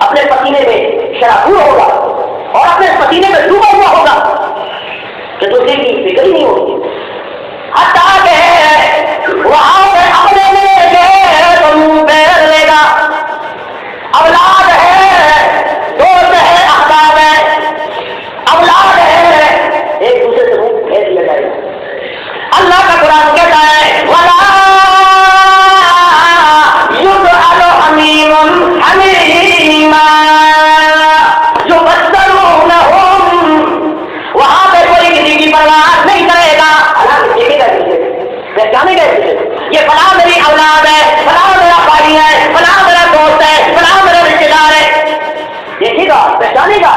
اپنے پسینے میں شرابور ہوگا اور اپنے پسینے میں ڈوبا ہوا ہوگا کہ دوسرے کی فکر ہی نہیں ہوگی. حتیٰ کہ وہاں پہ اپنے لے کے تو منہ پھیر لے گا. اولاد ہے، دوست ہے، احباب ہے، اولاد ہے، ایک دوسرے سے منہ پھیر لیا جائے گا. اللہ کا قرآن کہتا ہے وَلَا يُسْأَلُ حَمِيمٌ حَمِيمًا يُبَصِّرُونَهُمْ. وہاں پہ کوئی کسی کی پرواہ نہیں کرے گا. پہچانے گئے یہ فلاں میری اولاد ہے، فلاں میرا بھائی ہے، فلاں میرا دوست ہے، فلاں میرا رشتے دار ہے. دیکھے گا، پہچانے گا.